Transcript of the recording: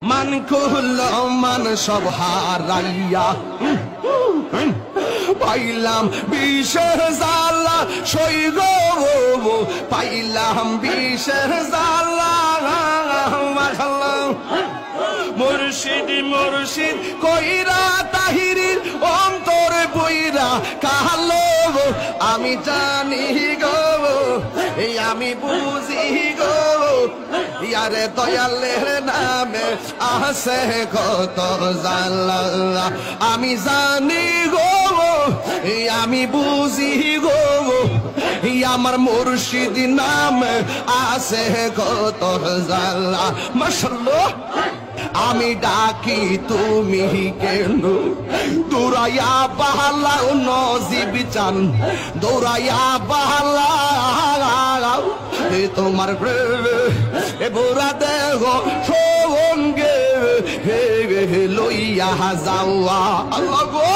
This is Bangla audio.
মান কুল মান সব হারাইয়া পাইলাম বিষের জ্বালা সইগ পাইলাম বিষের জ্বালা মুর্শিদ মুর্শিদ কইরা তাহিরির অন্তরে বইরা কালো আমি জানি গো এই আমি বুঝি গো ইয়ারে দয়ালের নামে আছে কত জ্বালা আমি জানি গো এই আমি বুঝি গো আমার মুর্শিদ নামে আছে কত জ্বালা মাশাআল্লাহ আমি ডাকি তুমি কেন দৌড়াইয়া বাহালাও নজিব চান দৌড়াইয়া বাহালাও তোমার বুড়া দেহ সঙ্গে লইয়া যাওয়া আল্লাহ গো